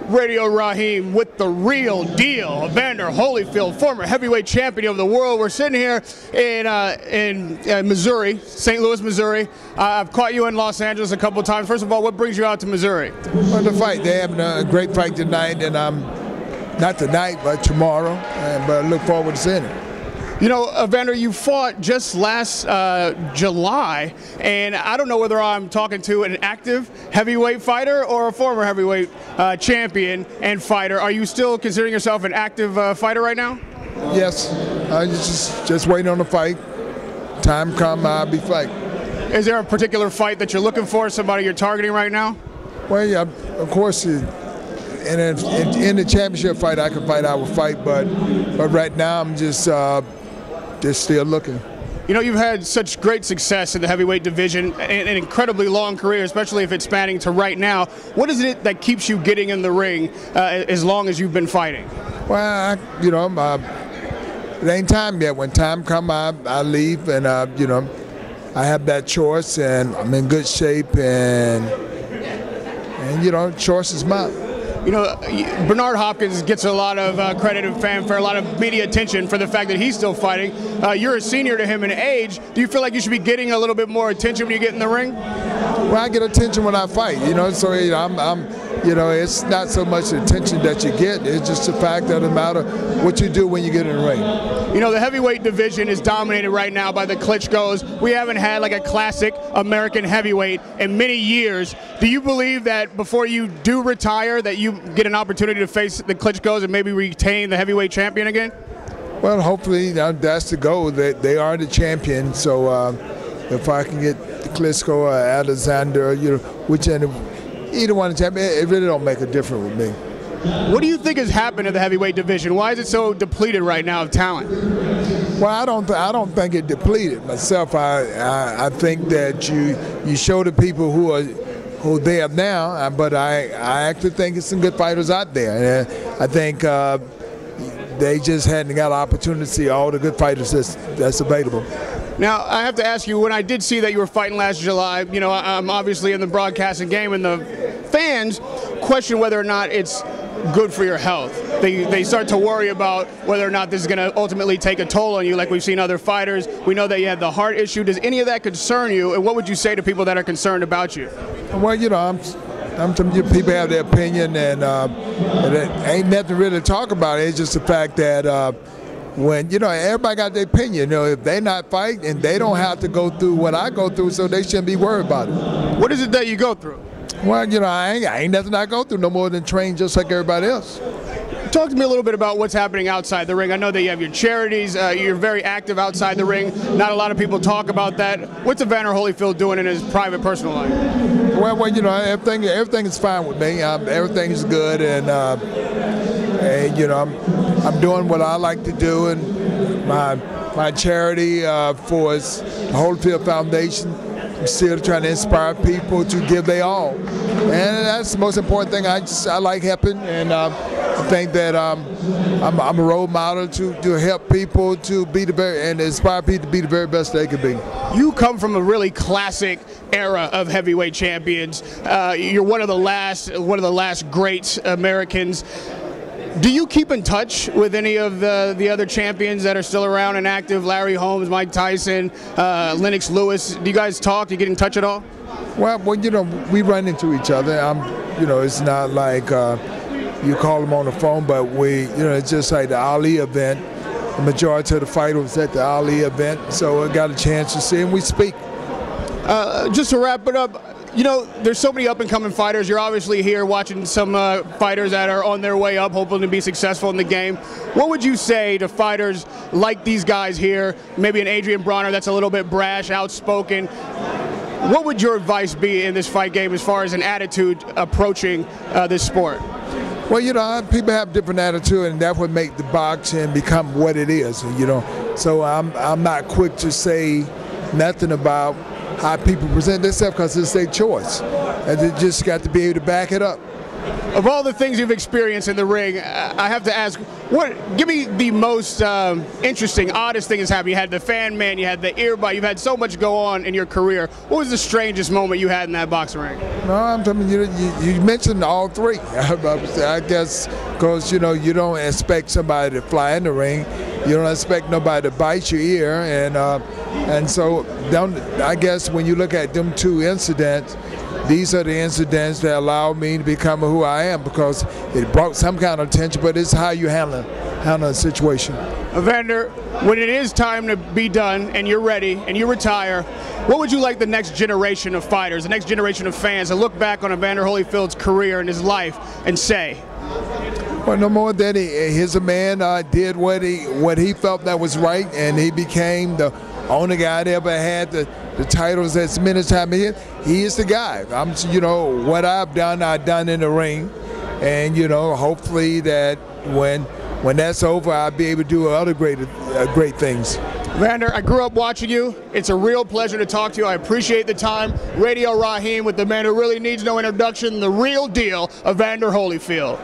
Radio Rahim with the real deal, Evander Holyfield, former heavyweight champion of the world. We're sitting here in Missouri, St. Louis, Missouri. I've caught you in Los Angeles a couple of times. First of all, what brings you out to Missouri? Well, the fight. They're having a great fight tonight, and not tonight, but tomorrow. But I look forward to seeing it. You know, Evander, you fought just last July, and I don't know whether I'm talking to an active heavyweight fighter or a former heavyweight champion and fighter. Are you still considering yourself an active fighter right now? Yes, I just waiting on the fight. Time come, I'll be fighting. Is there a particular fight that you're looking for, somebody you're targeting right now? Well, yeah, of course. In the championship fight, I can fight. I will fight, but right now I'm just still looking. You know, you've had such great success in the heavyweight division, an incredibly long career, especially if it's spanning to right now. What is it that keeps you getting in the ring as long as you've been fighting? Well, it ain't time yet. When time comes, I leave, and I have that choice, and I'm in good shape, and choice is mine. You know, Bernard Hopkins gets a lot of credit and fanfare, a lot of media attention for the fact that he's still fighting. You're a senior to him in age. Do you feel like you should be getting a little bit more attention when you get in the ring? Well, I get attention when I fight, so it's not so much the attention that you get, it's just the fact that it matters what you do when you get in the ring. You know, the heavyweight division is dominated right now by the Klitschkos. We haven't had like a classic American heavyweight in many years. Do you believe that before you do retire that you get an opportunity to face the Klitschkos and maybe retain the heavyweight champion again? Well, hopefully that's the goal. They are the champion, so if I can get the Klitschko or Alexander, either one of the champions, it really don't make a difference with me. What do you think has happened to the heavyweight division? Why is it so depleted right now of talent? Well, I don't think it depleted myself. I think that you show the people who they have now, but I actually think it's some good fighters out there. And I think they just hadn't got an opportunity to see all the good fighters that's available. Now, I have to ask you, when I did see that you were fighting last July, I'm obviously in the broadcasting game, and the fans question whether or not it's good for your health. They start to worry about whether or not this is going to ultimately take a toll on you, like we've seen other fighters. We know that you had the heart issue. Does any of that concern you, and what would you say to people that are concerned about you? Well, I'm telling you, people have their opinion, and it ain't nothing really to talk about. It's just the fact that when everybody got their opinion. If they not fighting, they don't have to go through what I go through, so they shouldn't be worried about it. What is it that you go through? Well, I ain't nothing I go through no more than train just like everybody else. Talk to me a little bit about what's happening outside the ring. I know that you have your charities. You're very active outside the ring. Not a lot of people talk about that. What's Evander Holyfield doing in his private, personal life? Well, everything is fine with me. Everything is good, and I'm doing what I like to do, and my charity for the Holyfield Foundation. I'm still trying to inspire people to give their all, and that's the most important thing. I like helping, and I think that I'm a role model to help people to be and inspire people to be the very best they could be. You come from a really classic era of heavyweight champions. You're one of the last great Americans. Do you keep in touch with any of the other champions that are still around and active? Larry Holmes, Mike Tyson, Lennox Lewis. Do you guys talk? Do you get in touch at all? Well, we run into each other. It's not like you call them on the phone, but it's just like the Ali event. The majority of the fighters was at the Ali event, so I got a chance to see and we speak. Just to wrap it up, there's so many up-and-coming fighters. You're obviously here watching some fighters that are on their way up, hoping to be successful in the game. What would you say to fighters like these guys here, maybe an Adrian Bronner that's a little bit brash, outspoken? What would your advice be in this fight game as far as an attitude approaching this sport? Well, people have different attitude, and that would make the boxing become what it is. So I'm not quick to say nothing about how people present themselves because it's their choice, and they just got to be able to back it up. Of all the things you've experienced in the ring, I have to ask, give me the most interesting, oddest thing that's happened. You had the fan man, you had the earbud, you've had so much go on in your career. What was the strangest moment you had in that boxing ring? No, I'm telling you, you mentioned all three. I guess because, you know, you don't expect somebody to fly in the ring. You don't expect nobody to bite your ear. And so I guess when you look at them two incidents, these are the incidents that allowed me to become who I am, because it brought some kind of attention, but it's how you handle a situation. Evander, when it is time to be done and you're ready and you retire, what would you like the next generation of fighters, the next generation of fans to look back on Evander Holyfield's career and his life and say? Well, no more than he's a man did what he felt that was right, and he became the only guy that ever had the titles as many times. He is the guy. You know, what I've done in the ring, and you know, hopefully that when that's over, I'll be able to do other great things. Evander, I grew up watching you. It's a real pleasure to talk to you. I appreciate the time. Radio Rahim with the man who really needs no introduction, the real deal, Evander Holyfield.